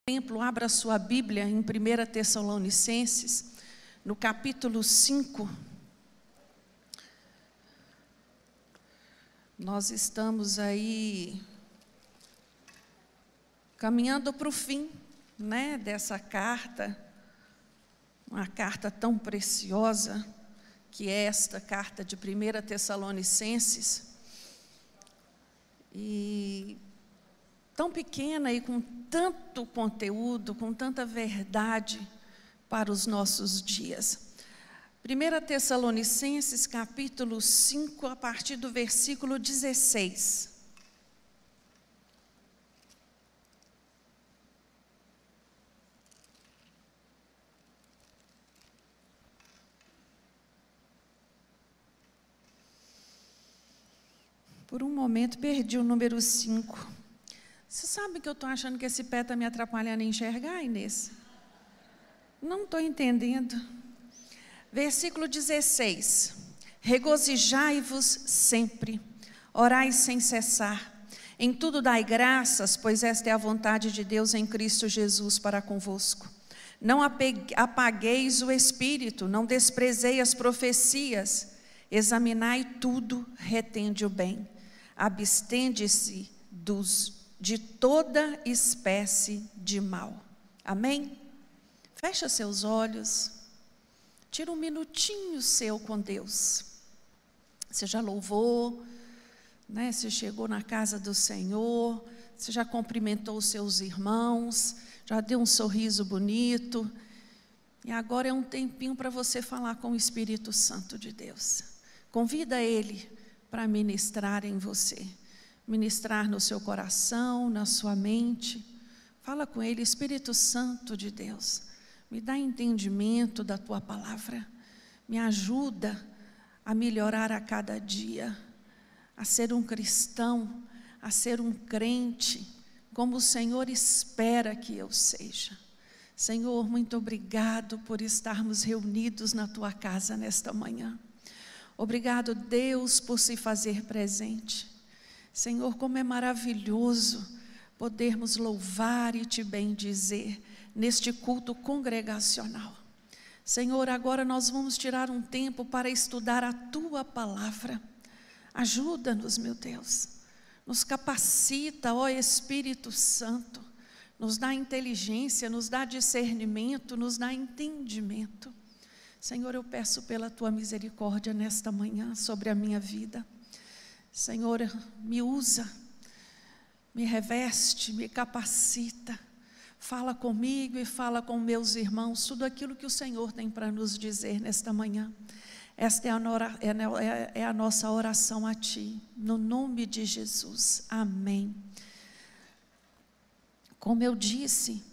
Templo, abra sua Bíblia em 1 Tessalonicenses, no capítulo 5. Nós estamos aí caminhando para o fim, dessa carta, uma carta tão preciosa, que é esta carta de 1 Tessalonicenses, e tão pequena e com tanto conteúdo, com tanta verdade para os nossos dias. 1 Tessalonicenses, capítulo 5, a partir do versículo 16. Por um momento perdi o número 5. Você sabe que eu estou achando que esse pé está me atrapalhando a enxergar, Inês? Não estou entendendo. Versículo 16. Regozijai-vos sempre, orai sem cessar. Em tudo dai graças, pois esta é a vontade de Deus em Cristo Jesus para convosco. Não apagueis o Espírito, não desprezei as profecias. Examinai tudo, retende o bem. Abstende-se de toda espécie de mal. Amém? Fecha seus olhos. Tira um minutinho seu com Deus. Você já louvou, Você chegou na casa do Senhor, você já cumprimentou os seus irmãos, já deu um sorriso bonito. E agora é um tempinho para você falar com o Espírito Santo de Deus. Convida Ele para ministrar em você. Ministrar no seu coração, na sua mente. Fala com Ele: Espírito Santo de Deus, me dá entendimento da Tua palavra, me ajuda a melhorar a cada dia, a ser um cristão, a ser um crente, como o Senhor espera que eu seja. Senhor, muito obrigado por estarmos reunidos na Tua casa nesta manhã. Obrigado, Deus, por se fazer presente. Senhor, como é maravilhoso podermos louvar e Te bendizer neste culto congregacional. Senhor, agora nós vamos tirar um tempo para estudar a Tua palavra. Ajuda-nos, meu Deus, nos capacita, ó Espírito Santo, nos dá inteligência, nos dá discernimento, nos dá entendimento. Senhor, eu peço pela Tua misericórdia nesta manhã sobre a minha vida. Senhor, me usa, me reveste, me capacita, fala comigo e fala com meus irmãos, tudo aquilo que o Senhor tem para nos dizer nesta manhã. Esta é a nossa oração a Ti, no nome de Jesus, amém. Como eu disse,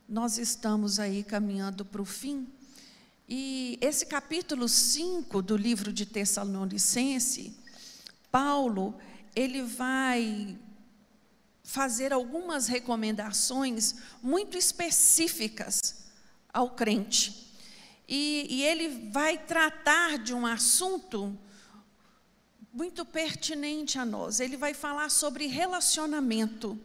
nós estamos aí caminhando para o fim, e esse capítulo 5 do livro de Tessalonicenses, Paulo, ele vai fazer algumas recomendações muito específicas ao crente. E ele vai tratar de um assunto muito pertinente a nós. Ele vai falar sobre relacionamento.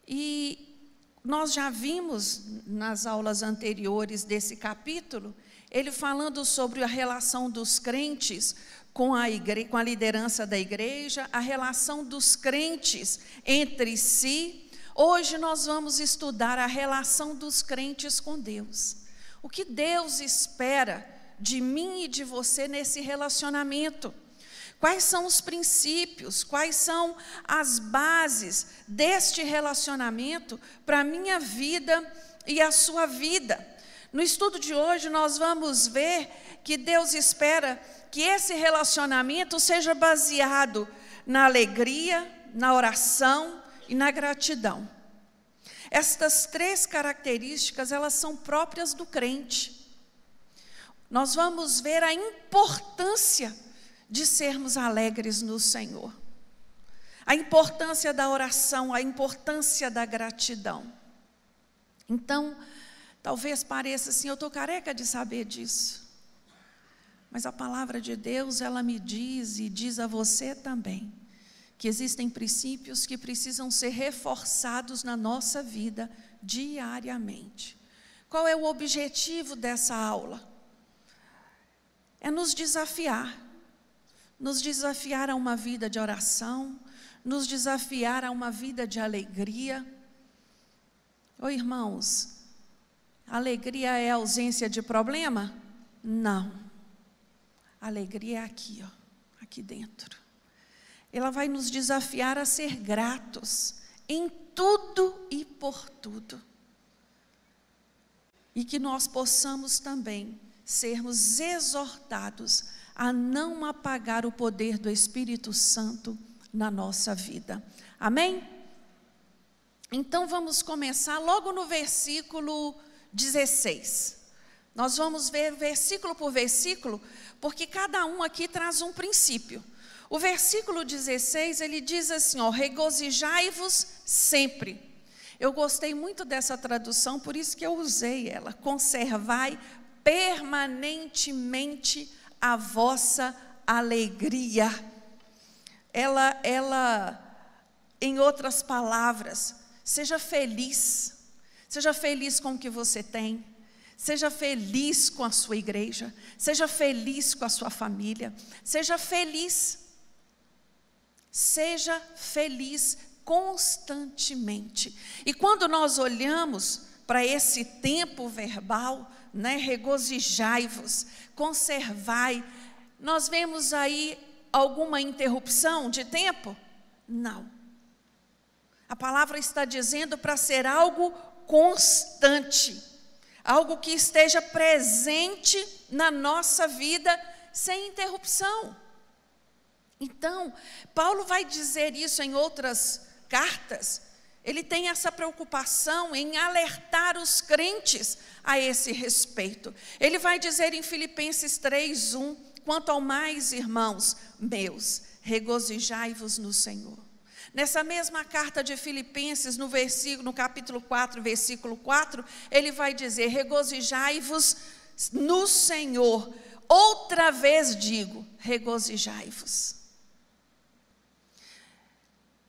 E nós já vimos nas aulas anteriores desse capítulo, ele falando sobre a relação dos crentes com a liderança da igreja, a relação dos crentes entre si. Hoje nós vamos estudar a relação dos crentes com Deus. O que Deus espera de mim e de você nesse relacionamento? Quais são os princípios, quais são as bases deste relacionamento para a minha vida e a sua vida? No estudo de hoje nós vamos ver que Deus espera que esse relacionamento seja baseado na alegria, na oração e na gratidão. Estas três características, elas são próprias do crente. Nós vamos ver a importância de sermos alegres no Senhor. A importância da oração, a importância da gratidão. Então, talvez pareça assim, eu estou careca de saber disso. Mas a palavra de Deus, ela me diz e diz a você também, que existem princípios que precisam ser reforçados na nossa vida diariamente. Qual é o objetivo dessa aula? É nos desafiar a uma vida de oração, nos desafiar a uma vida de alegria. Ô irmãos, alegria é ausência de problema? Não. Alegria é aqui, ó, aqui dentro. Ela vai nos desafiar a ser gratos em tudo e por tudo. E que nós possamos também sermos exortados a não apagar o poder do Espírito Santo na nossa vida. Amém? Então vamos começar logo no versículo 16. Nós vamos ver versículo por versículo, porque cada um aqui traz um princípio. O versículo 16, ele diz assim, ó, regozijai-vos sempre. Eu gostei muito dessa tradução, por isso que eu usei ela. Conservai permanentemente a vossa alegria. Ela, em outras palavras, seja feliz com o que você tem, seja feliz com a sua igreja, seja feliz com a sua família, seja feliz constantemente. E quando nós olhamos para esse tempo verbal, né, regozijai-vos, conservai, nós vemos aí alguma interrupção de tempo? Não. A palavra está dizendo para ser algo constante, algo que esteja presente na nossa vida sem interrupção. Então, Paulo vai dizer isso em outras cartas. Ele tem essa preocupação em alertar os crentes a esse respeito. Ele vai dizer em Filipenses 3:1, quanto ao mais, irmãos meus, regozijai-vos no Senhor. Nessa mesma carta de Filipenses, no capítulo 4, versículo 4, ele vai dizer, regozijai-vos no Senhor. Outra vez digo, regozijai-vos.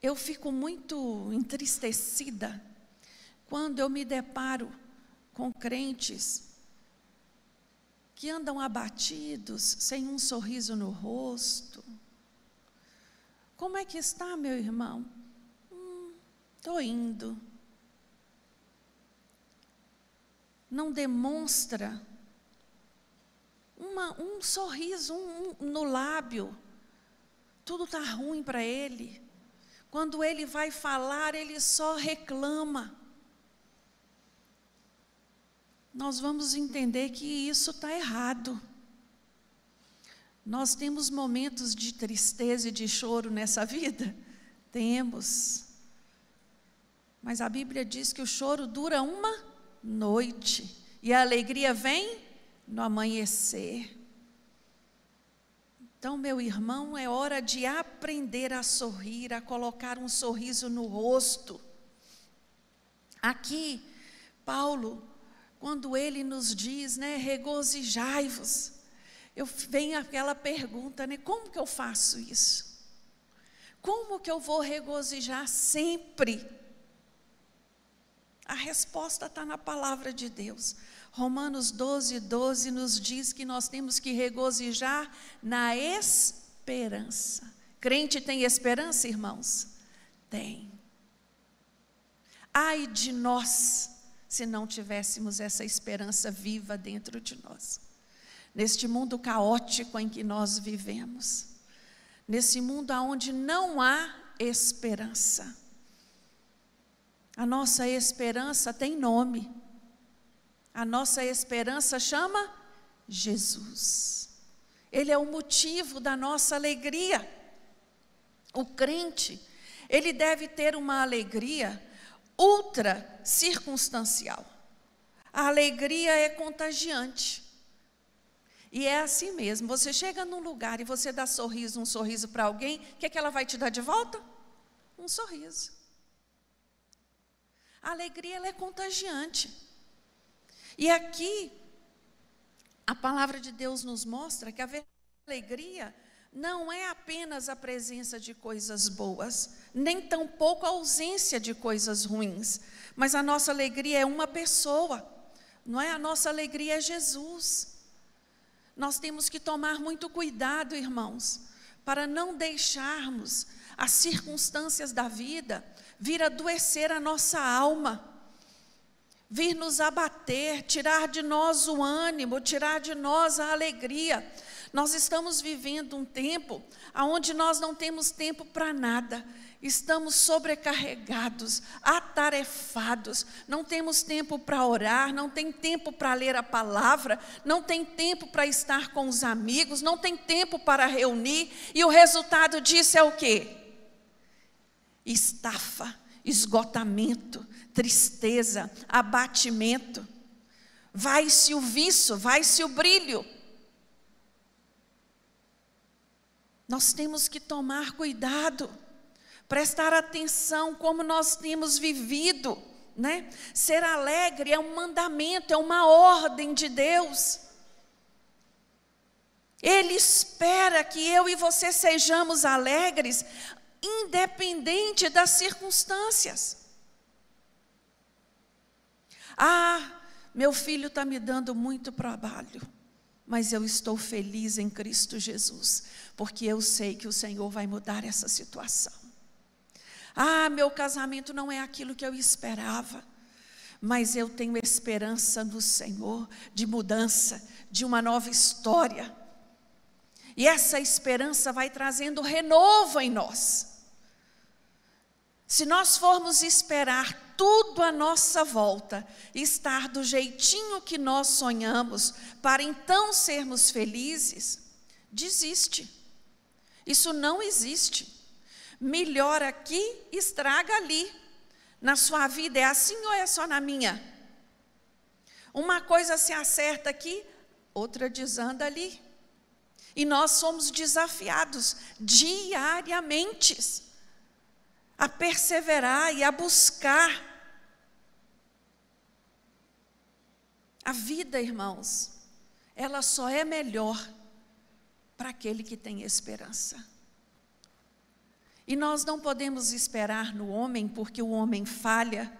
Eu fico muito entristecida quando eu me deparo com crentes que andam abatidos, sem um sorriso no rosto. Como é que está, meu irmão? Estou indo. Não demonstra um sorriso no lábio. Tudo está ruim para ele. Quando ele vai falar, ele só reclama. Nós vamos entender que isso está errado. Nós temos momentos de tristeza e de choro nessa vida? Temos. Mas a Bíblia diz que o choro dura uma noite e a alegria vem no amanhecer. Então, meu irmão, é hora de aprender a sorrir, a colocar um sorriso no rosto. Aqui, Paulo, quando ele nos diz, né, regozijai-vos, vem aquela pergunta, né, como que eu faço isso? Como que eu vou regozijar sempre? A resposta está na palavra de Deus. Romanos 12:12 nos diz que nós temos que regozijar na esperança. Crente tem esperança, irmãos? Tem. Ai de nós, se não tivéssemos essa esperança viva dentro de nós. Neste mundo caótico em que nós vivemos. Nesse mundo onde não há esperança. A nossa esperança tem nome. A nossa esperança chama Jesus. Ele é o motivo da nossa alegria. O crente, ele deve ter uma alegria ultra circunstancial. A alegria é contagiante. E é assim mesmo, você chega num lugar e você dá um sorriso para alguém, o que ela vai te dar de volta? Um sorriso. A alegria, ela é contagiante. E aqui, a palavra de Deus nos mostra que a verdadeira alegria não é apenas a presença de coisas boas, nem tampouco a ausência de coisas ruins, mas a nossa alegria é uma pessoa, não é? A nossa alegria é Jesus. Nós temos que tomar muito cuidado, irmãos, para não deixarmos as circunstâncias da vida vir adoecer a nossa alma, vir nos abater, tirar de nós o ânimo, tirar de nós a alegria. Nós estamos vivendo um tempo onde nós não temos tempo para nada, estamos sobrecarregados, atarefados, não temos tempo para orar, não tem tempo para ler a palavra, não tem tempo para estar com os amigos, não tem tempo para reunir, e o resultado disso é o quê? Estafa, esgotamento, tristeza, abatimento. Vai-se o viço, vai-se o brilho. Nós temos que tomar cuidado, prestar atenção como nós temos vivido, né? Ser alegre é um mandamento, é uma ordem de Deus. Ele espera que eu e você sejamos alegres, independente das circunstâncias. Ah, meu filho está me dando muito trabalho, mas eu estou feliz em Cristo Jesus, porque eu sei que o Senhor vai mudar essa situação. Ah, meu casamento não é aquilo que eu esperava, mas eu tenho esperança no Senhor, de mudança, de uma nova história. E essa esperança vai trazendo renovo em nós. Se nós formos esperar tudo à nossa volta, estar do jeitinho que nós sonhamos, para então sermos felizes, desiste. Isso não existe. Melhora aqui, estraga ali. Na sua vida é assim ou é só na minha? Uma coisa se acerta aqui, outra desanda ali. E nós somos desafiados diariamente a perseverar e a buscar. A vida, irmãos, ela só é melhor para aquele que tem esperança. E nós não podemos esperar no homem, porque o homem falha.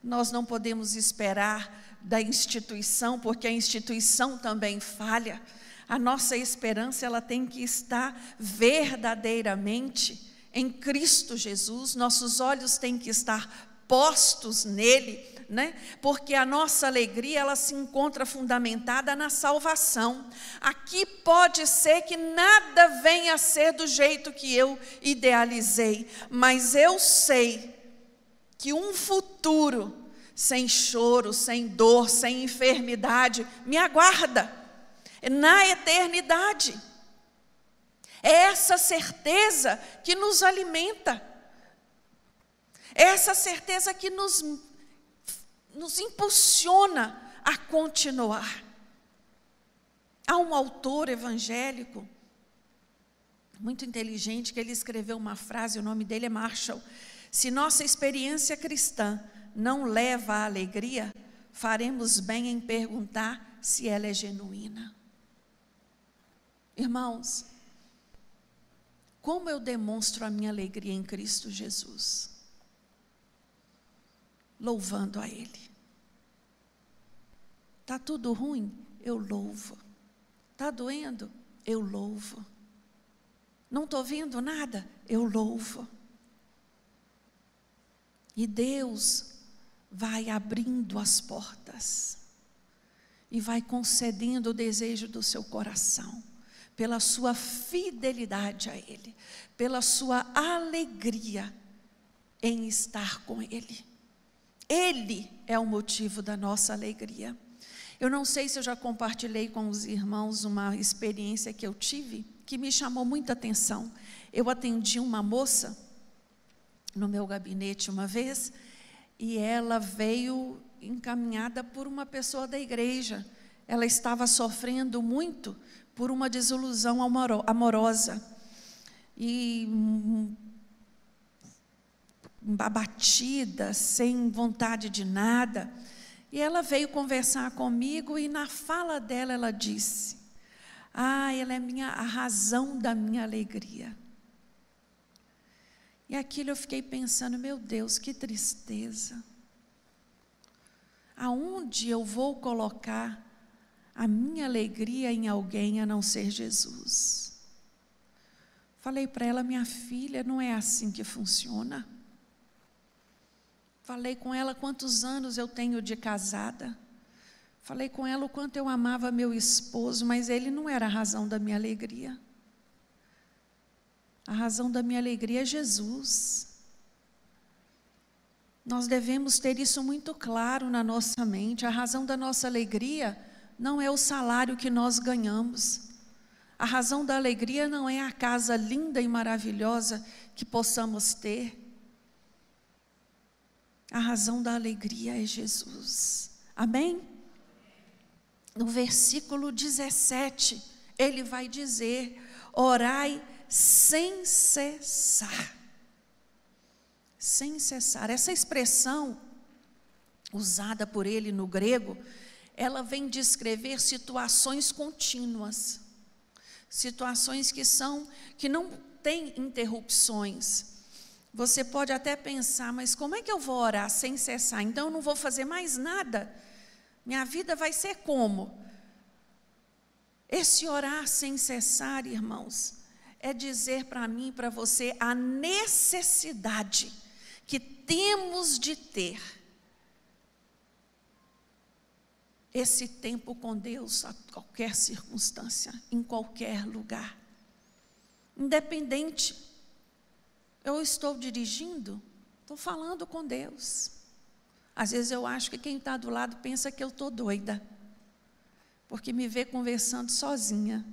Nós não podemos esperar da instituição, porque a instituição também falha. A nossa esperança, ela tem que estar verdadeiramente em Cristo Jesus. Nossos olhos têm que estar postos nele, né? Porque a nossa alegria, ela se encontra fundamentada na salvação. Aqui pode ser que nada venha a ser do jeito que eu idealizei, mas eu sei que um futuro sem choro, sem dor, sem enfermidade me aguarda na eternidade. É essa certeza que nos alimenta, é essa certeza que nos impulsiona a continuar. Há um autor evangélico muito inteligente que ele escreveu uma frase, o nome dele é Marshall: se nossa experiência cristã não leva à alegria, faremos bem em perguntar se ela é genuína. Irmãos, como eu demonstro a minha alegria em Cristo Jesus? Louvando a Ele. Está tudo ruim? Eu louvo. Está doendo? Eu louvo. Não estou vendo nada? Eu louvo. E Deus vai abrindo as portas e vai concedendo o desejo do seu coração, pela sua fidelidade a Ele, pela sua alegria em estar com Ele. Ele é o motivo da nossa alegria. Eu não sei se eu já compartilhei com os irmãos uma experiência que eu tive, que me chamou muita atenção. Eu atendi uma moça no meu gabinete uma vez, e ela veio encaminhada por uma pessoa da igreja. Ela estava sofrendo muito por uma desilusão amorosa, e abatida, sem vontade de nada. E ela veio conversar comigo, e na fala dela ela disse: Ela é a razão da minha alegria. E aquilo eu fiquei pensando, meu Deus, que tristeza. Aonde eu vou colocar a minha alegria em alguém a não ser Jesus? Falei para ela, minha filha, não é assim que funciona. Falei com ela quantos anos eu tenho de casada. Falei com ela o quanto eu amava meu esposo, mas ele não era a razão da minha alegria. A razão da minha alegria é Jesus. Nós devemos ter isso muito claro na nossa mente. A razão da nossa alegria não é o salário que nós ganhamos. A razão da alegria não é a casa linda e maravilhosa que possamos ter. A razão da alegria é Jesus. Amém? No versículo 17, ele vai dizer: orai sem cessar. Sem cessar. Essa expressão usada por ele no grego, ela vem descrever situações contínuas. Situações que não têm interrupções. Você pode até pensar, mas como é que eu vou orar sem cessar? Então eu não vou fazer mais nada? Minha vida vai ser como? Esse orar sem cessar, irmãos, é dizer para mim e para você a necessidade que temos de ter esse tempo com Deus a qualquer circunstância, em qualquer lugar. Independente, eu estou dirigindo, estou falando com Deus. Às vezes eu acho que quem está do lado pensa que eu estou doida, porque me vê conversando sozinha.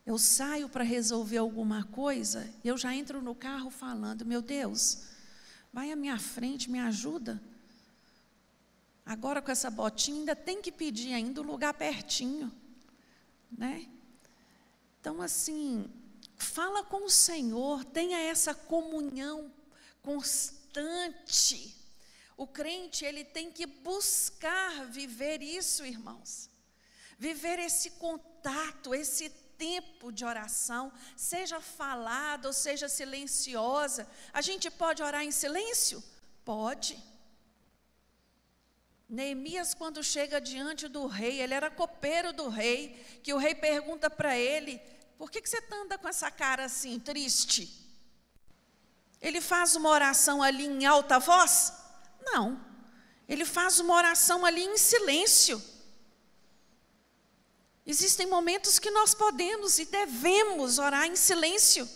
Eu saio para resolver alguma coisa, e eu já entro no carro falando, meu Deus, vai à minha frente, me ajuda. Agora com essa botinha ainda tem que pedir ainda um lugar pertinho, né? Então assim, fala com o Senhor, tenha essa comunhão constante. O crente, ele tem que buscar viver isso, irmãos. Viver esse contato, esse tempo de oração, seja falada ou seja silenciosa. A gente pode orar em silêncio? Pode. Neemias, quando chega diante do rei, ele era copeiro do rei, que o rei pergunta para ele, por que você anda com essa cara assim, triste? Ele faz uma oração ali em alta voz? Não, ele faz uma oração ali em silêncio. Existem momentos que nós podemos e devemos orar em silêncio.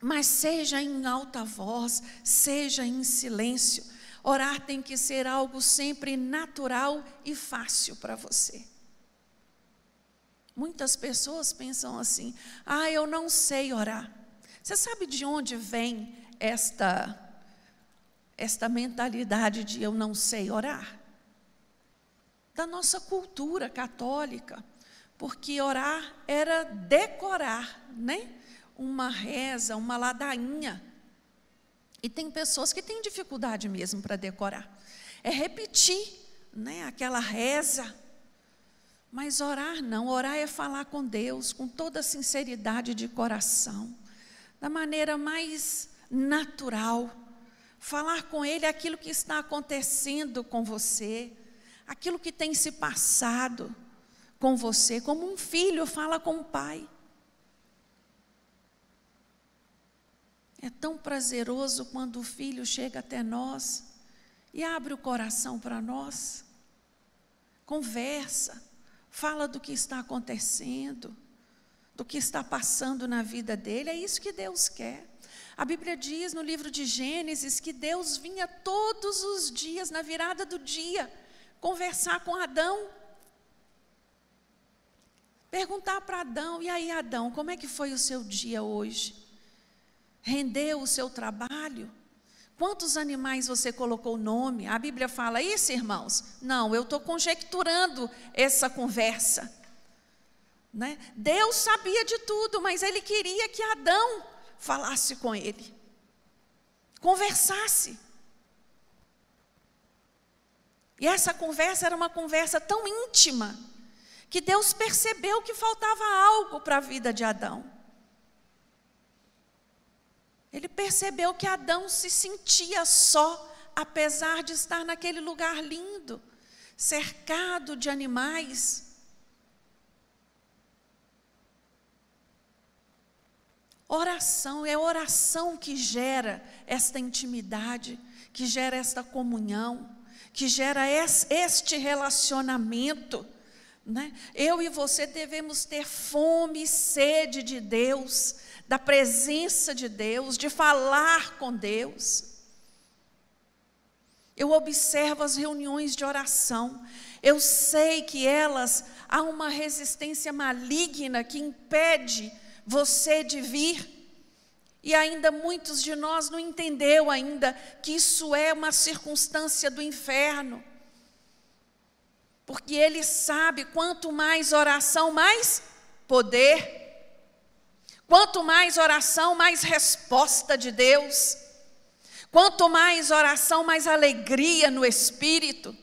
Mas seja em alta voz, seja em silêncio. Orar tem que ser algo sempre natural e fácil para você. Muitas pessoas pensam assim, eu não sei orar. Você sabe de onde vem esta mentalidade de eu não sei orar? Da nossa cultura católica, porque orar era decorar, né? Uma reza, uma ladainha. E tem pessoas que têm dificuldade mesmo para decorar. É repetir, né, aquela reza. Mas orar não, orar é falar com Deus, com toda a sinceridade de coração, da maneira mais natural. Falar com Ele aquilo que está acontecendo com você, aquilo que tem se passado com você, como um filho fala com o pai. É tão prazeroso quando o filho chega até nós e abre o coração para nós, conversa, fala do que está acontecendo, do que está passando na vida dele. É isso que Deus quer. A Bíblia diz no livro de Gênesis que Deus vinha todos os dias, na virada do dia, conversar com Adão. Perguntar para Adão, e aí Adão, como é que foi o seu dia hoje? Rendeu o seu trabalho? Quantos animais você colocou nome? A Bíblia fala isso, irmãos? Não, eu estou conjecturando essa conversa, né? Deus sabia de tudo, mas Ele queria que Adão falasse com Ele, conversasse. E essa conversa era uma conversa tão íntima, que Deus percebeu que faltava algo para a vida de Adão. Ele percebeu que Adão se sentia só, apesar de estar naquele lugar lindo, cercado de animais. Oração, é oração que gera esta intimidade, que gera esta comunhão, que gera este relacionamento, né? Eu e você devemos ter fome e sede de Deus, da presença de Deus, de falar com Deus. Eu observo as reuniões de oração, eu sei que há uma resistência maligna que impede você de vir, e ainda muitos de nós não entendeu ainda que isso é uma circunstância do inferno, porque ele sabe, quanto mais oração, mais poder, quanto mais oração, mais resposta de Deus, quanto mais oração, mais alegria no Espírito.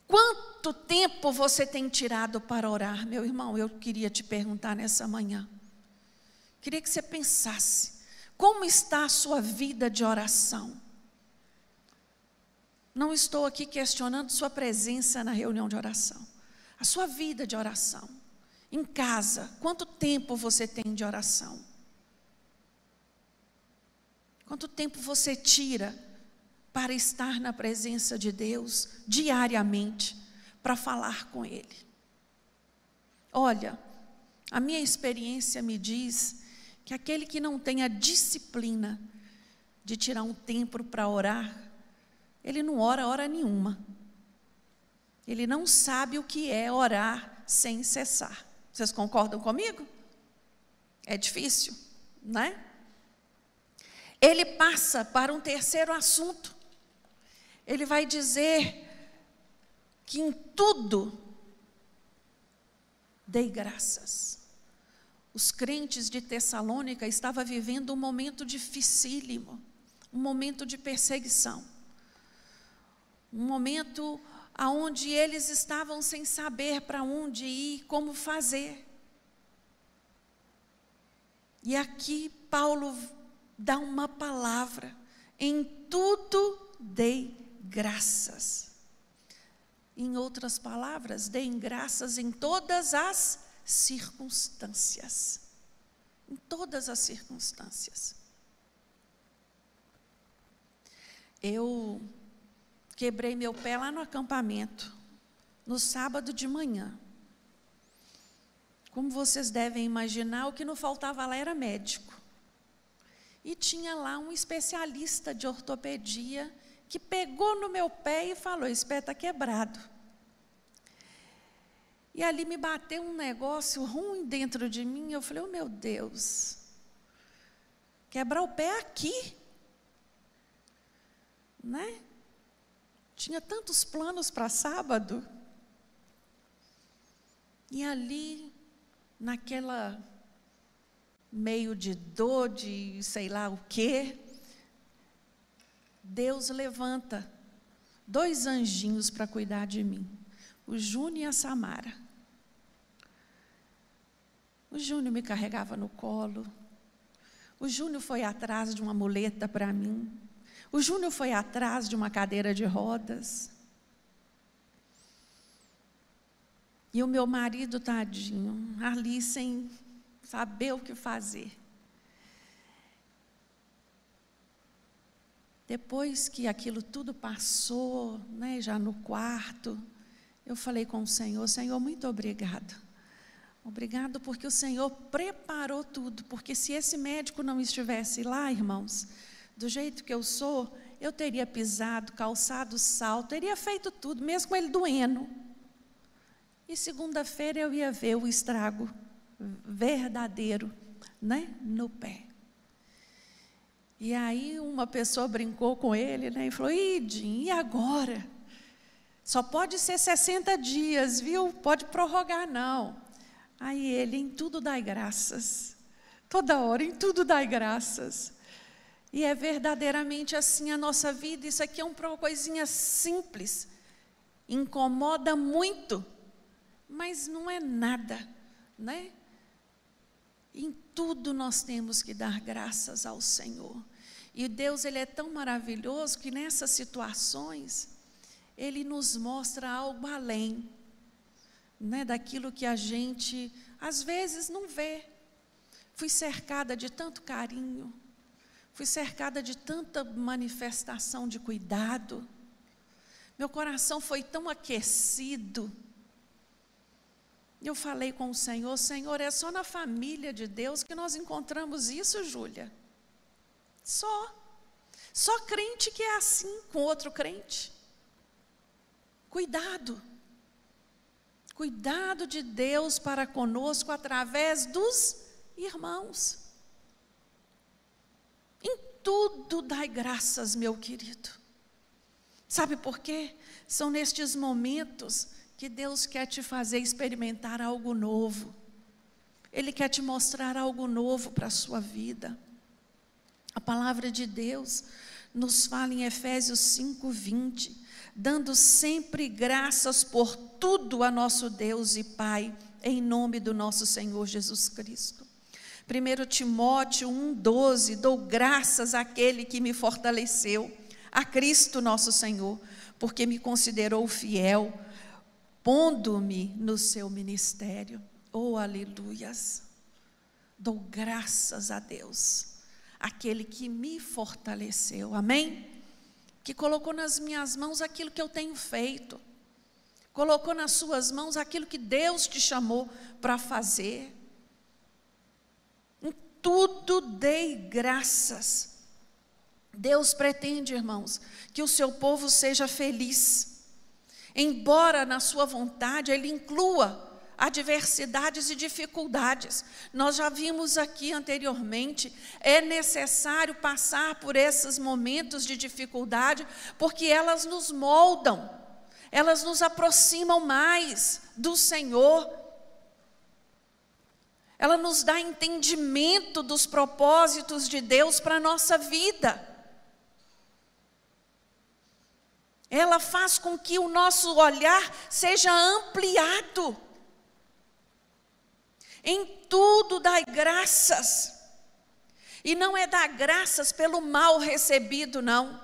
Quanto tempo você tem tirado para orar, meu irmão? Eu queria te perguntar nessa manhã. Queria que você pensasse, como está a sua vida de oração? Não estou aqui questionando sua presença na reunião de oração. A sua vida de oração. Em casa, quanto tempo você tem de oração? Quanto tempo você tira para estar na presença de Deus diariamente, para falar com Ele? Olha, a minha experiência me diz que aquele que não tem a disciplina de tirar um tempo para orar, ele não ora hora nenhuma. Ele não sabe o que é orar sem cessar. Vocês concordam comigo? É difícil, né? Ele passa para um terceiro assunto. Ele vai dizer que em tudo dei graças. Os crentes de Tessalônica estavam vivendo um momento dificílimo, um momento de perseguição, um momento onde eles estavam sem saber para onde ir, como fazer. E aqui Paulo dá uma palavra: em tudo dei graças. Em outras palavras, deem graças em todas as circunstâncias. Em todas as circunstâncias. Eu quebrei meu pé lá no acampamento, no sábado de manhã. Como vocês devem imaginar, o que não faltava lá era médico. E tinha lá um especialista de ortopedia que pegou no meu pé e falou: esse pé está quebrado. E ali me bateu um negócio ruim dentro de mim. Eu falei: oh, meu Deus, quebrar o pé aqui, né? Tinha tantos planos para sábado. E ali, naquela meio de dor, de sei lá o quê, Deus levanta 2 anjinhos para cuidar de mim, o Júnior e a Samara. O Júnior me carregava no colo, o Júnior foi atrás de uma muleta para mim, o Júnior foi atrás de uma cadeira de rodas. E o meu marido, tadinho, ali sem saber o que fazer. Depois que aquilo tudo passou, né, já no quarto, eu falei com o Senhor: Senhor, muito obrigado. Obrigado porque o Senhor preparou tudo. Porque se esse médico não estivesse lá, irmãos, do jeito que eu sou, eu teria pisado, calçado salto, teria feito tudo, mesmo com ele doendo. E segunda-feira eu ia ver o estrago verdadeiro, né, no pé. E aí uma pessoa brincou com ele, né, e falou: Idim, e agora? Só pode ser 60 dias, viu? Pode prorrogar não. Aí ele: em tudo dai graças. Toda hora, em tudo dai graças. E é verdadeiramente assim a nossa vida. Isso aqui é uma coisinha simples, incomoda muito, mas não é nada, né? Em tudo nós temos que dar graças ao Senhor. E Deus, Ele é tão maravilhoso que nessas situações, Ele nos mostra algo além, né, daquilo que a gente, às vezes, não vê. Fui cercada de tanto carinho, fui cercada de tanta manifestação de cuidado, meu coração foi tão aquecido. Eu falei com o Senhor: Senhor, é só na família de Deus que nós encontramos isso, Júlia? Só crente que é assim com outro crente. Cuidado de Deus para conosco através dos irmãos. Em tudo dai graças, meu querido. Sabe por quê? São nestes momentos que Deus quer te fazer experimentar algo novo. Ele quer te mostrar algo novo para a sua vida. A palavra de Deus nos fala em Efésios 5:20, dando sempre graças por tudo a nosso Deus e Pai, em nome do nosso Senhor Jesus Cristo. 1 Timóteo 1:12, dou graças àquele que me fortaleceu, a Cristo nosso Senhor, porque me considerou fiel, pondo-me no seu ministério. Oh, aleluias! Dou graças a Deus, aquele que me fortaleceu, amém? Que colocou nas minhas mãos aquilo que eu tenho feito, colocou nas suas mãos aquilo que Deus te chamou para fazer. Em tudo dei graças. Deus pretende, irmãos, que o seu povo seja feliz, embora na sua vontade Ele inclua adversidades e dificuldades. Nós já vimos aqui anteriormente, é necessário passar por esses momentos de dificuldade, porque elas nos moldam, elas nos aproximam mais do Senhor, ela nos dá entendimento dos propósitos de Deus para a nossa vida. Ela faz com que o nosso olhar seja ampliado. Em tudo dai graças. E não é dar graças pelo mal recebido, não.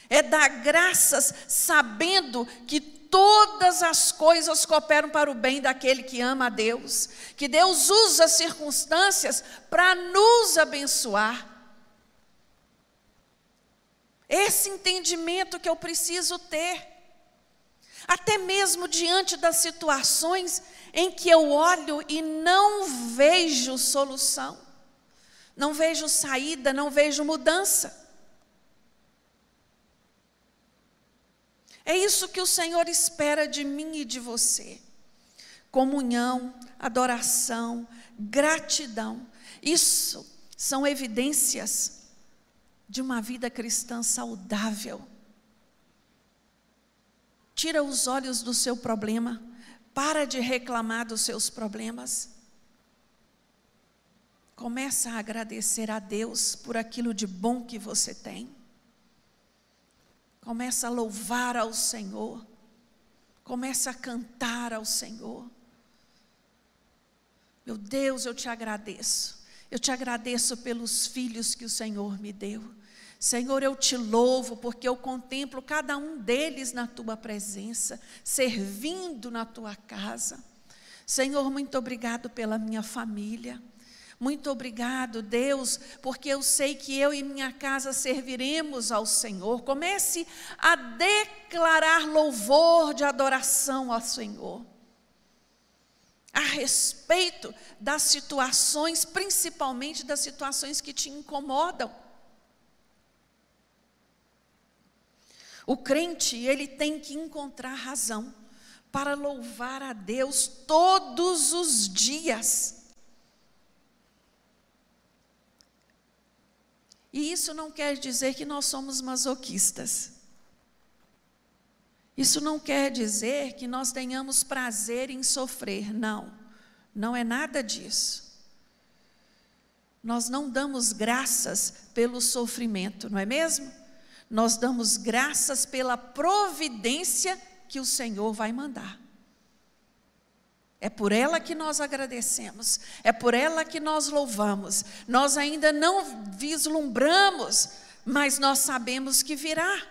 É dar graças sabendo que todas as coisas cooperam para o bem daquele que ama a Deus. Que Deus usa as circunstâncias para nos abençoar. Esse entendimento que eu preciso ter. Até mesmo diante das situações em que eu olho e não vejo solução, não vejo saída, não vejo mudança. É isso que o Senhor espera de mim e de você. Comunhão, adoração, gratidão. Isso são evidências de uma vida cristã saudável. Tira os olhos do seu problema, para de reclamar dos seus problemas. Começa a agradecer a Deus por aquilo de bom que você tem. Começa a louvar ao Senhor. Começa a cantar ao Senhor. Meu Deus, eu te agradeço. Eu te agradeço pelos filhos que o Senhor me deu. Senhor, eu te louvo porque eu contemplo cada um deles na tua presença, servindo na tua casa. Senhor, muito obrigado pela minha família. Muito obrigado, Deus, porque eu sei que eu e minha casa serviremos ao Senhor. Comece a declarar louvor de adoração ao Senhor, a respeito das situações, principalmente das situações que te incomodam. O crente, ele tem que encontrar razão para louvar a Deus todos os dias. E isso não quer dizer que nós somos masoquistas. Isso não quer dizer que nós tenhamos prazer em sofrer. Não, não é nada disso. nós não damos graças pelo sofrimento, não é mesmo? Nós damos graças pela providência que o Senhor vai mandar. É por ela que nós agradecemos, é por ela que nós louvamos. Nós ainda não vislumbramos, mas nós sabemos que virá.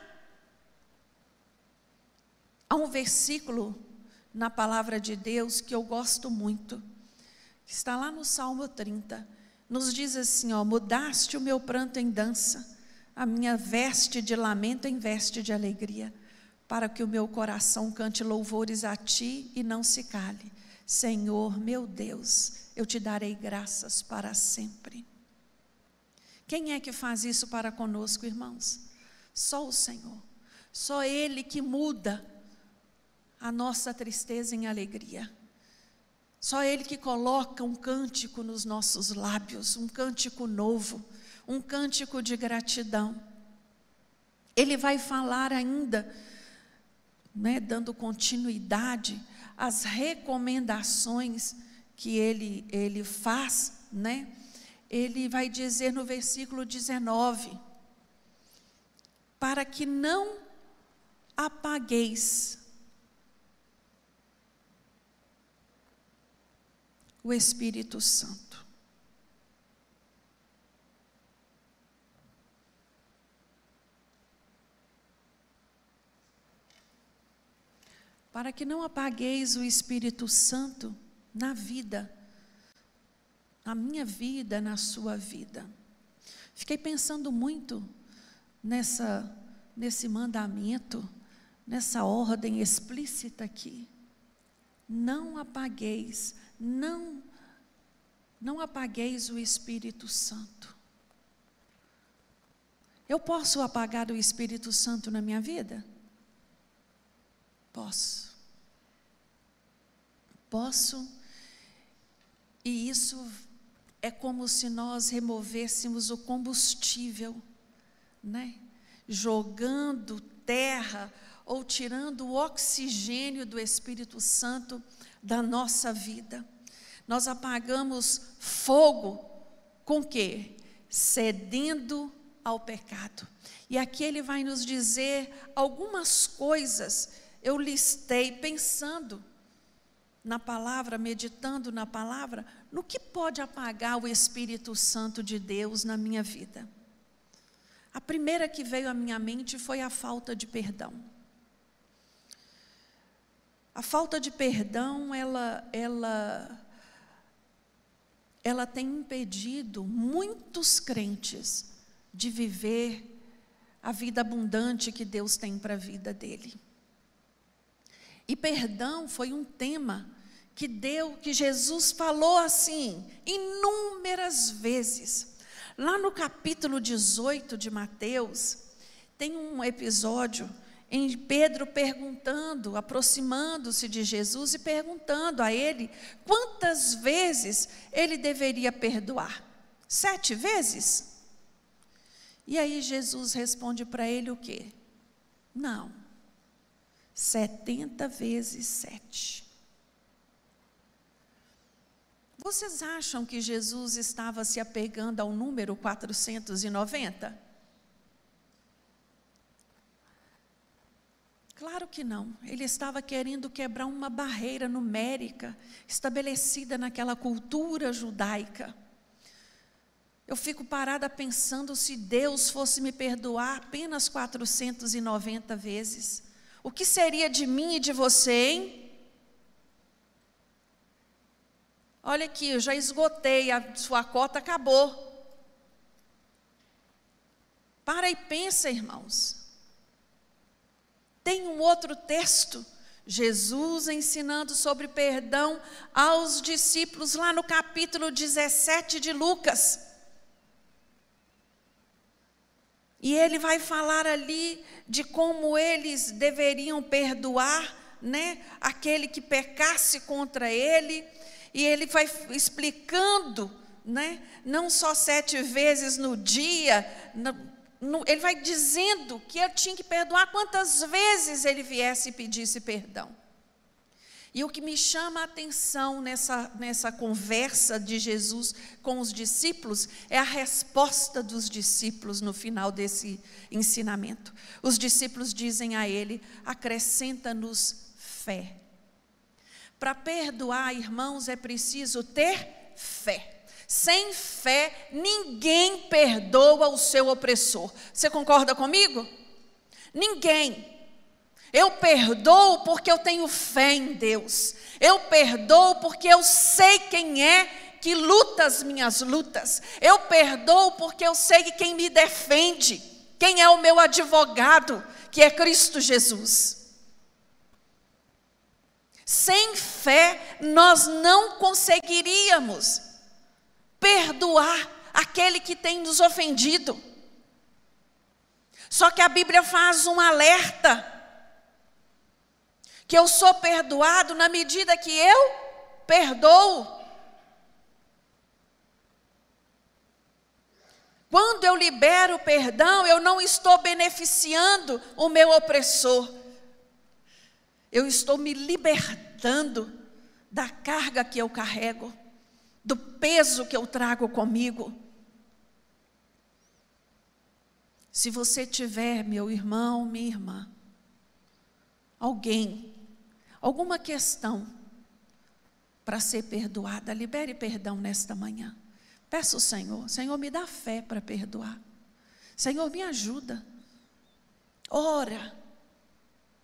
Há um versículo na palavra de Deus que eu gosto muito, que está lá no Salmo 30, nos diz assim, mudaste o meu pranto em dança, a minha veste de lamento em veste de alegria, para que o meu coração cante louvores a ti e não se cale. Senhor, meu Deus, eu te darei graças para sempre. Quem é que faz isso para conosco, irmãos? Só o Senhor. Só Ele que muda a nossa tristeza em alegria. Só Ele que coloca um cântico nos nossos lábios, um cântico novo, um cântico de gratidão. Ele vai falar ainda, dando continuidade às recomendações que ele faz, Ele vai dizer no versículo 19, para que não apagueis o Espírito Santo. Para que não apagueis o Espírito Santo na vida, na minha vida, na sua vida. Fiquei pensando muito nesse mandamento, nessa ordem explícita aqui. Não apagueis, não apagueis o Espírito Santo. Eu posso apagar o Espírito Santo na minha vida? Posso, e isso é como se nós removêssemos o combustível, jogando terra ou tirando o oxigênio do Espírito Santo da nossa vida. Nós apagamos fogo com o quê? Cedendo ao pecado. E aqui ele vai nos dizer algumas coisas. Eu listei pensando na palavra, meditando na palavra, no que pode apagar o Espírito Santo de Deus na minha vida. A primeira que veio à minha mente foi a falta de perdão. A falta de perdão, ela tem impedido muitos crentes de viver a vida abundante que Deus tem para a vida dele. E perdão foi um tema que Jesus falou assim, inúmeras vezes. Lá no capítulo 18 de Mateus, tem um episódio em Pedro perguntando, aproximando-se de Jesus e perguntando a ele quantas vezes ele deveria perdoar. 7 vezes? E aí Jesus responde para ele o quê? Não, 70 vezes 7. Vocês acham que Jesus estava se apegando ao número 490? Claro que não. Ele estava querendo quebrar uma barreira numérica estabelecida naquela cultura judaica. Eu fico parada pensando, se Deus fosse me perdoar apenas 490 vezes, o que seria de mim e de você, hein? Olha aqui, eu já esgotei, a sua cota acabou. Para e pensa, irmãos. Tem um outro texto, Jesus ensinando sobre perdão aos discípulos, lá no capítulo 17 de Lucas. E ele vai falar ali de como eles deveriam perdoar, aquele que pecasse contra ele. E ele vai explicando, não só 7 vezes no dia, ele vai dizendo que eu tinha que perdoar quantas vezes ele viesse e pedisse perdão. E o que me chama a atenção nessa conversa de Jesus com os discípulos é a resposta dos discípulos no final desse ensinamento. Os discípulos dizem a ele: acrescenta-nos fé. Para perdoar, irmãos, é preciso ter fé. Sem fé, ninguém perdoa o seu opressor. Você concorda comigo? Ninguém. Eu perdoo porque eu tenho fé em Deus. Eu perdoo porque eu sei quem é que luta as minhas lutas. Eu perdoo porque eu sei quem me defende, quem é o meu advogado, que é Cristo Jesus. Sem fé, nós não conseguiríamos perdoar aquele que tem nos ofendido. Só que a Bíblia faz um alerta, que eu sou perdoado na medida que eu perdoo. Quando eu libero o perdão, eu não estou beneficiando o meu opressor. Eu estou me libertando da carga que eu carrego, do peso que eu trago comigo. Se você tiver, meu irmão, minha irmã, alguma questão para ser perdoada, libere perdão nesta manhã. Peça ao Senhor: Senhor, me dá fé para perdoar. Senhor, me ajuda. Ora,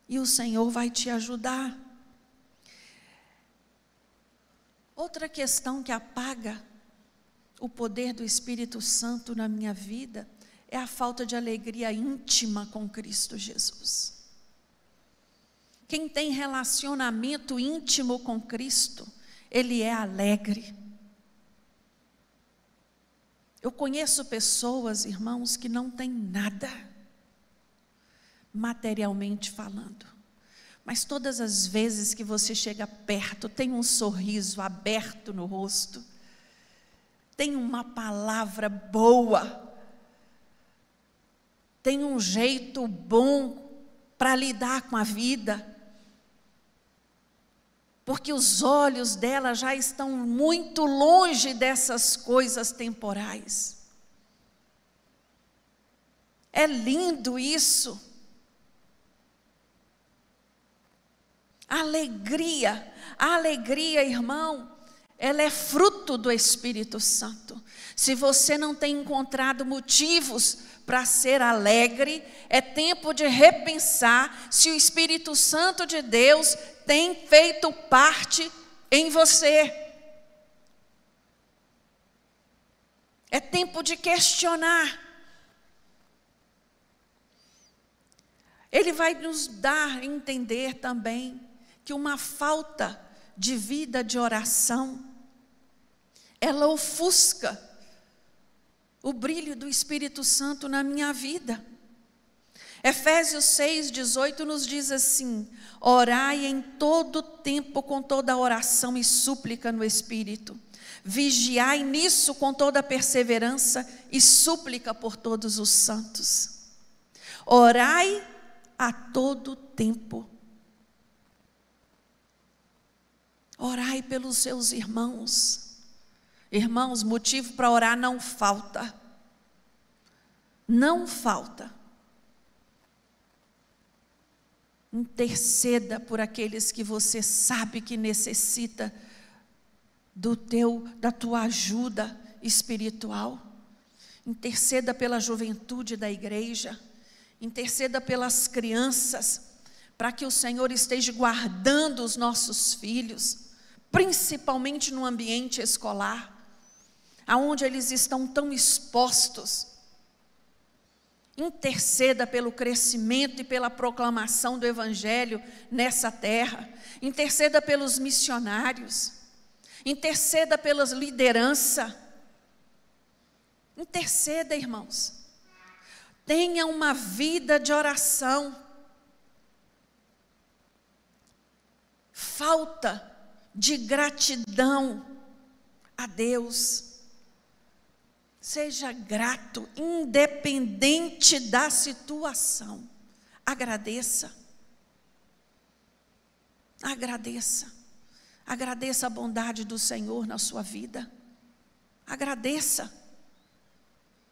e o Senhor vai te ajudar. Outra questão que apaga o poder do Espírito Santo na minha vida é a falta de alegria íntima com Cristo Jesus. Quem tem relacionamento íntimo com Cristo, ele é alegre. Eu conheço pessoas, irmãos, que não têm nada, materialmente falando, mas todas as vezes que você chega perto, tem um sorriso aberto no rosto, tem uma palavra boa, tem um jeito bom para lidar com a vida, porque os olhos dela já estão muito longe dessas coisas temporais. É lindo isso. A alegria, irmão, ela é fruto do Espírito Santo. Se você não tem encontrado motivos para ser alegre, é tempo de repensar se o Espírito Santo de Deus tem feito parte em você. É tempo de questionar. Ele vai nos dar a entender também que uma falta de vida de oração, ela ofusca o brilho do Espírito Santo na minha vida. Efésios 6:18 nos diz assim: orai em todo tempo com toda oração e súplica no Espírito. Vigiai nisso com toda perseverança e súplica por todos os santos. Orai a todo tempo. Orai pelos seus irmãos. Irmãos, motivo para orar não falta. Não falta. Interceda por aqueles que você sabe que necessita da tua ajuda espiritual. Interceda pela juventude da igreja. Interceda pelas crianças, para que o Senhor esteja guardando os nossos filhos, principalmente no ambiente escolar, aonde eles estão tão expostos. Interceda pelo crescimento e pela proclamação do Evangelho nessa terra. Interceda pelos missionários. Interceda pela liderança. Interceda, irmãos. Tenha uma vida de oração. Falta de gratidão a Deus. Seja grato, independente da situação. Agradeça. Agradeça. Agradeça a bondade do Senhor na sua vida. Agradeça.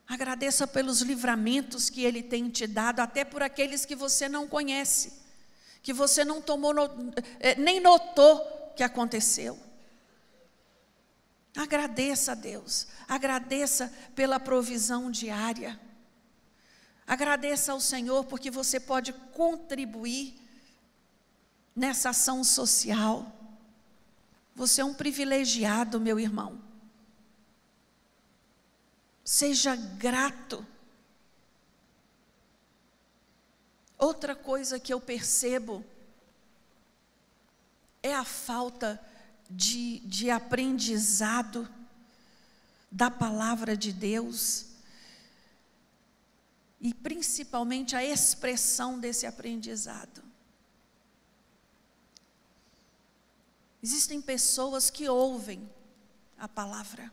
Agradeça pelos livramentos que Ele tem te dado, até por aqueles que você não conhece, que você não tomou, nem notou que aconteceu. Agradeça a Deus, agradeça pela provisão diária. Agradeça ao Senhor porque você pode contribuir nessa ação social. Você é um privilegiado, meu irmão. Seja grato. Outra coisa que eu percebo é a falta de aprendizado da palavra de Deus e principalmente a expressão desse aprendizado. Existem pessoas que ouvem a palavra,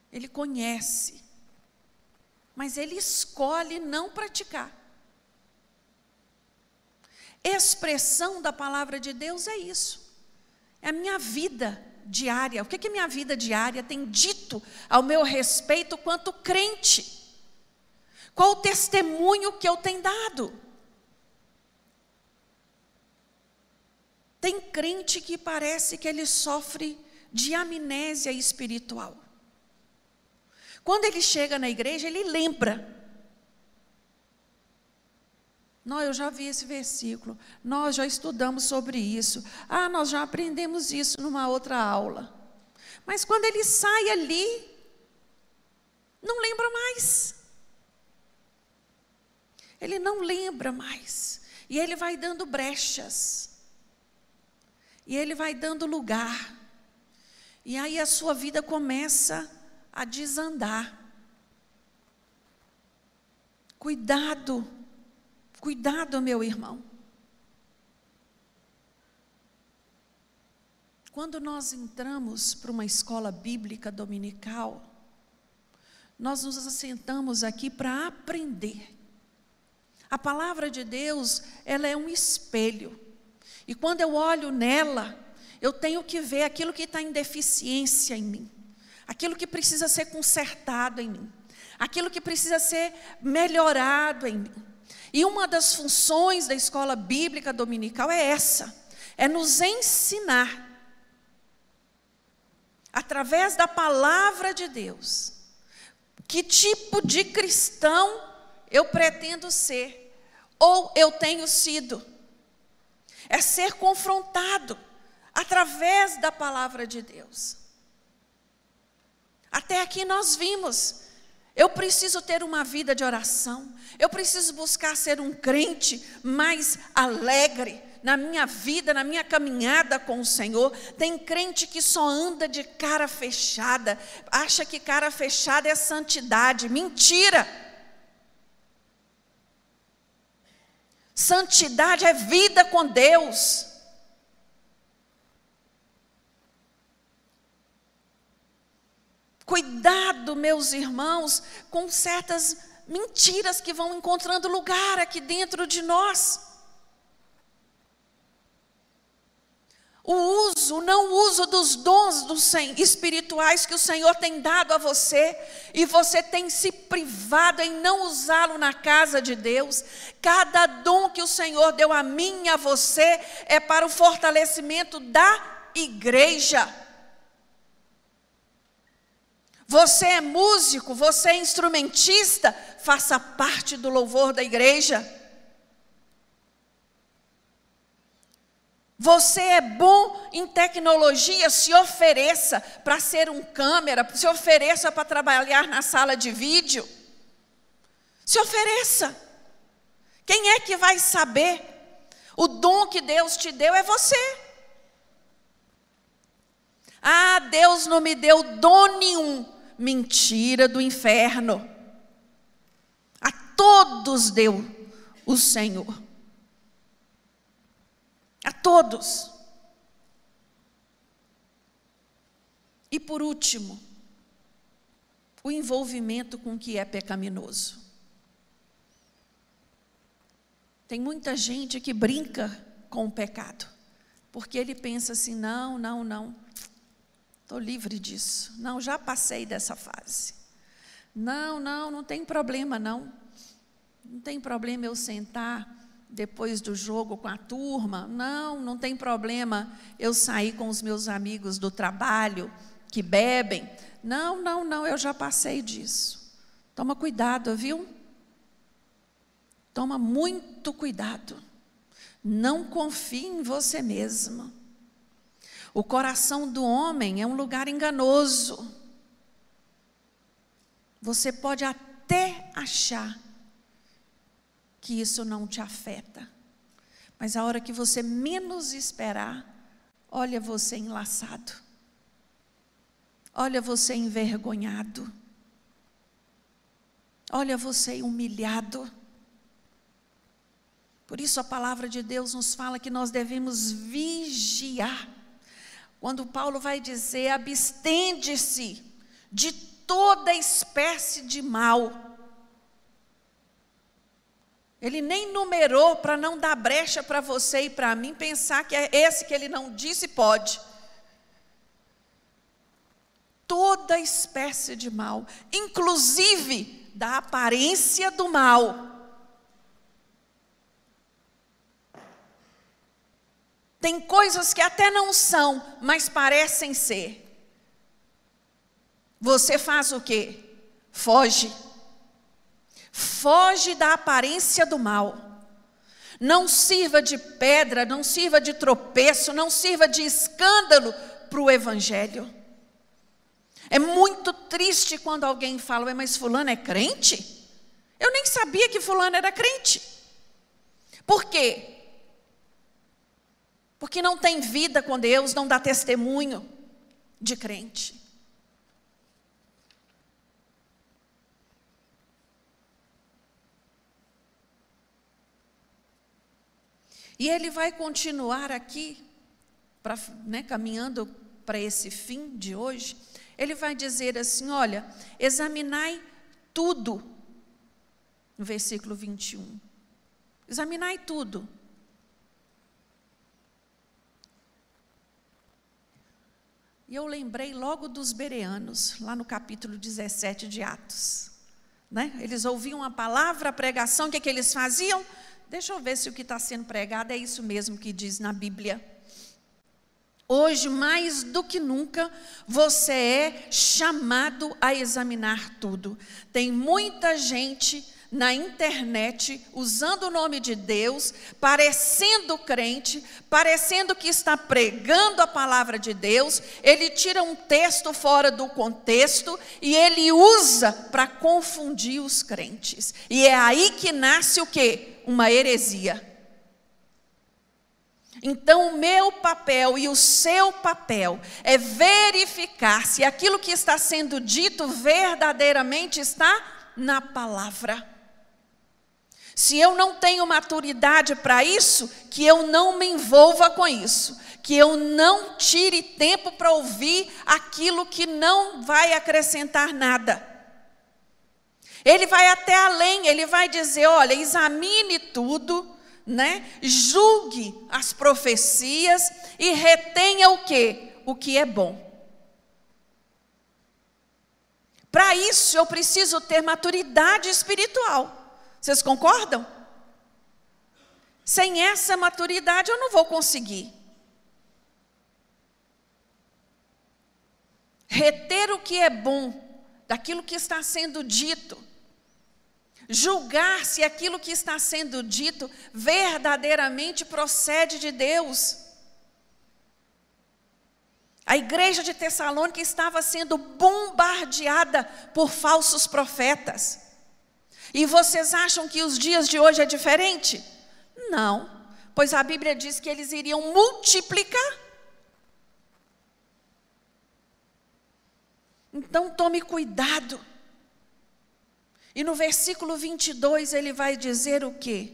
ele conhece, mas ele escolhe não praticar. Expressão da palavra de Deus é isso. É a minha vida diária. O que minha vida diária tem dito ao meu respeito quanto crente? Qual o testemunho que eu tenho dado? Tem crente que parece que ele sofre de amnésia espiritual. Quando ele chega na igreja, ele lembra. Não, eu já vi esse versículo, nós já estudamos sobre isso, nós já aprendemos isso numa outra aula. Mas quando ele sai ali, não lembra mais. Ele não lembra mais. E ele vai dando brechas. E ele vai dando lugar. E aí a sua vida começa a desandar. Cuidado, meu irmão. Quando nós entramos para uma escola bíblica dominical, nós nos assentamos aqui para aprender. A palavra de Deus, ela é um espelho. E quando eu olho nela, eu tenho que ver aquilo que está em deficiência em mim. Aquilo que precisa ser consertado em mim. Aquilo que precisa ser melhorado em mim. E uma das funções da escola bíblica dominical é essa. É nos ensinar, através da palavra de Deus, que tipo de cristão eu pretendo ser, ou eu tenho sido. É ser confrontado através da palavra de Deus. Até aqui nós vimos, eu preciso ter uma vida de oração, eu preciso buscar ser um crente mais alegre na minha vida, na minha caminhada com o Senhor. Tem crente que só anda de cara fechada, acha que cara fechada é santidade. Mentira! Santidade é vida com Deus. Cuidado, meus irmãos, com certas mentiras que vão encontrando lugar aqui dentro de nós. O não uso dos dons espirituais que o Senhor tem dado a você, e você tem se privado em não usá-lo na casa de Deus. Cada dom que o Senhor deu a mim e a você é para o fortalecimento da igreja. Você é músico, você é instrumentista, faça parte do louvor da igreja. Você é bom em tecnologia, se ofereça para ser um câmera, se ofereça para trabalhar na sala de vídeo. Se ofereça. Quem é que vai saber? O dom que Deus te deu é você. Deus não me deu dom nenhum. Mentira do inferno. A todos deu o Senhor. A todos. E por último, o envolvimento com o que é pecaminoso. Tem muita gente que brinca com o pecado. porque ele pensa assim, não, estou livre disso, não, já passei dessa fase, não tem problema não tem problema eu sentar depois do jogo com a turma, não tem problema eu sair com os meus amigos do trabalho que bebem, não, eu já passei disso. Toma cuidado, viu? Toma muito cuidado. Não confie em você mesmo. O coração do homem é um lugar enganoso. Você pode até achar que isso não te afeta, mas a hora que você menos esperar, olha você enlaçado, olha você envergonhado, olha você humilhado. Por isso a palavra de Deus nos fala que nós devemos vigiar. Quando Paulo vai dizer, abstende-se de toda espécie de mal. Ele nem numerou para não dar brecha para você e para mim pensar que é esse que ele não disse pode. Toda espécie de mal, inclusive da aparência do mal. Tem coisas que até não são, mas parecem ser. Você faz o quê? Foge. Foge da aparência do mal. Não sirva de pedra, não sirva de tropeço, não sirva de escândalo para o evangelho. É muito triste quando alguém fala, mas fulano é crente? Eu nem sabia que fulano era crente. Por quê? Porque não tem vida com Deus, não dá testemunho de crente. E ele vai continuar aqui, caminhando para esse fim de hoje. Ele vai dizer assim, olha, examinai tudo, no versículo 21. Examinai tudo. E eu lembrei logo dos bereanos, lá no capítulo 17 de Atos. Eles ouviam a palavra, a pregação, o que eles faziam? Deixa eu ver se o que está sendo pregado é isso mesmo que diz na Bíblia. Hoje, mais do que nunca, você é chamado a examinar tudo. Tem muita gente na internet, usando o nome de Deus, parecendo crente, parecendo que está pregando a palavra de Deus, ele tira um texto fora do contexto e ele usa para confundir os crentes. E é aí que nasce o quê? Uma heresia. Então o meu papel e o seu papel é verificar se aquilo que está sendo dito verdadeiramente está na palavra. Se eu não tenho maturidade para isso, que eu não me envolva com isso, que eu não tire tempo para ouvir aquilo que não vai acrescentar nada. Ele vai até além, ele vai dizer, olha, examine tudo, julgue as profecias e retenha o quê? O que é bom. Para isso eu preciso ter maturidade espiritual. Vocês concordam? Sem essa maturidade eu não vou conseguir. Reter o que é bom, daquilo que está sendo dito. Julgar se aquilo que está sendo dito verdadeiramente procede de Deus. A igreja de Tessalônica estava sendo bombardeada por falsos profetas. E vocês acham que os dias de hoje é diferente? Não, pois a Bíblia diz que eles iriam multiplicar. Então tome cuidado. E no versículo 22 ele vai dizer o quê?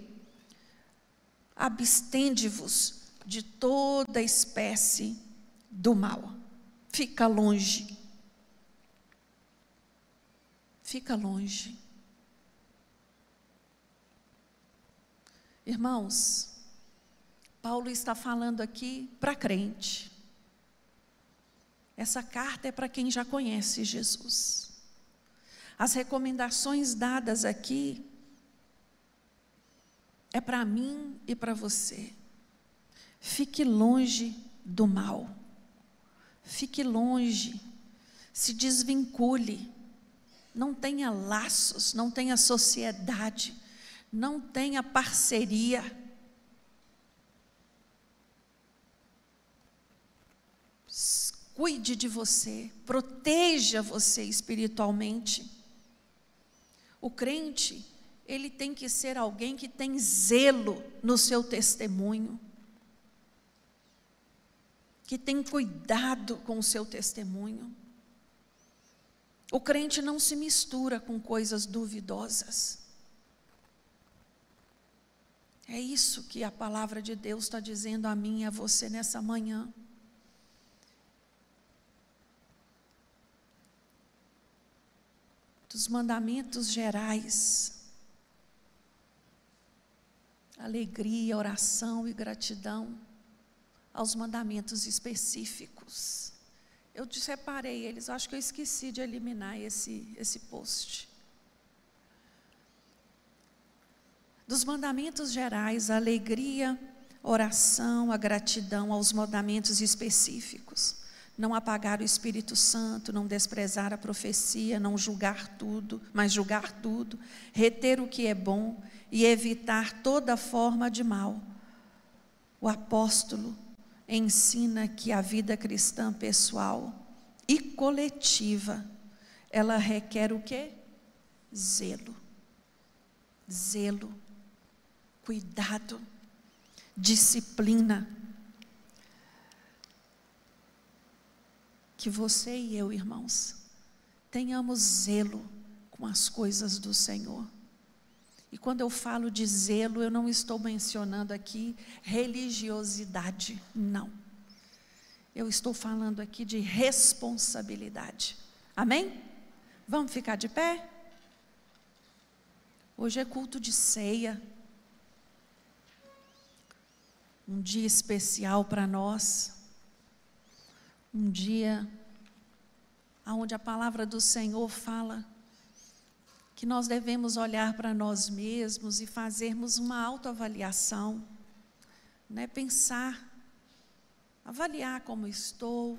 Abstende-vos de toda espécie do mal. Fica longe. Fica longe. Irmãos, Paulo está falando aqui para crente. Essa carta é para quem já conhece Jesus. As recomendações dadas aqui é para mim e para você. Fique longe do mal. Fique longe. Se desvincule. Não tenha laços, não tenha sociedade, não tenha parceria. Cuide de você, proteja você espiritualmente. O crente, ele tem que ser alguém que tem zelo no seu testemunho, que tem cuidado com o seu testemunho. O crente não se mistura com coisas duvidosas. É isso que a palavra de Deus está dizendo a mim e a você nessa manhã. Dos mandamentos gerais, alegria, oração e gratidão, aos mandamentos específicos. Eu separei eles, acho que eu esqueci de eliminar esse post. Dos mandamentos gerais, a alegria, oração, a gratidão, aos mandamentos específicos. Não apagar o Espírito Santo, não desprezar a profecia, não julgar tudo, mas julgar tudo, reter o que é bom e evitar toda forma de mal. O apóstolo ensina que a vida cristã pessoal e coletiva, ela requer o quê? Zelo. Zelo, cuidado, disciplina. Que você e eu, irmãos, tenhamos zelo com as coisas do Senhor. E quando eu falo de zelo, eu não estou mencionando aqui religiosidade, não. Eu estou falando aqui de responsabilidade. Amém? Vamos ficar de pé? Hoje é culto de ceia. Um dia especial para nós. Um dia onde a palavra do Senhor fala que nós devemos olhar para nós mesmos e fazermos uma autoavaliação, né? Pensar, avaliar como estou,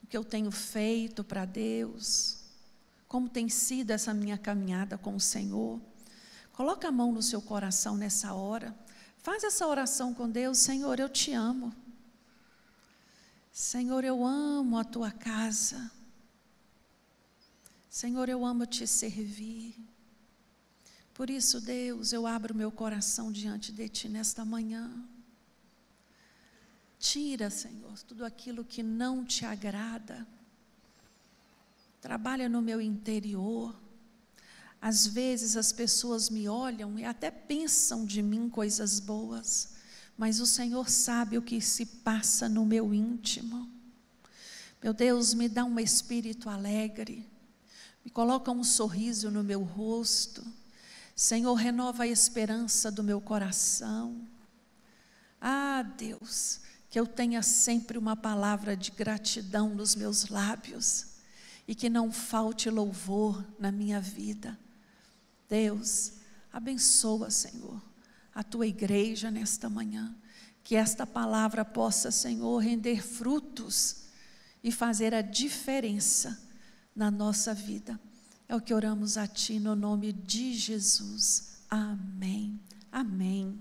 o que eu tenho feito para Deus, como tem sido essa minha caminhada com o Senhor. Coloca a mão no seu coração nessa hora, faz essa oração com Deus. Senhor, eu te amo. Senhor, eu amo a tua casa. Senhor, eu amo te servir. Por isso, Deus, eu abro meu coração diante de ti nesta manhã. Tira, Senhor, tudo aquilo que não te agrada. Trabalha no meu interior. Às vezes as pessoas me olham e até pensam de mim coisas boas, mas o Senhor sabe o que se passa no meu íntimo. Meu Deus, me dá um espírito alegre, me coloca um sorriso no meu rosto. Senhor, renova a esperança do meu coração. Ah, Deus, que eu tenha sempre uma palavra de gratidão nos meus lábios e que não falte louvor na minha vida. Deus, abençoa, Senhor, a tua igreja nesta manhã, que esta palavra possa, Senhor, render frutos e fazer a diferença na nossa vida. É o que oramos a ti no nome de Jesus. Amém. Amém.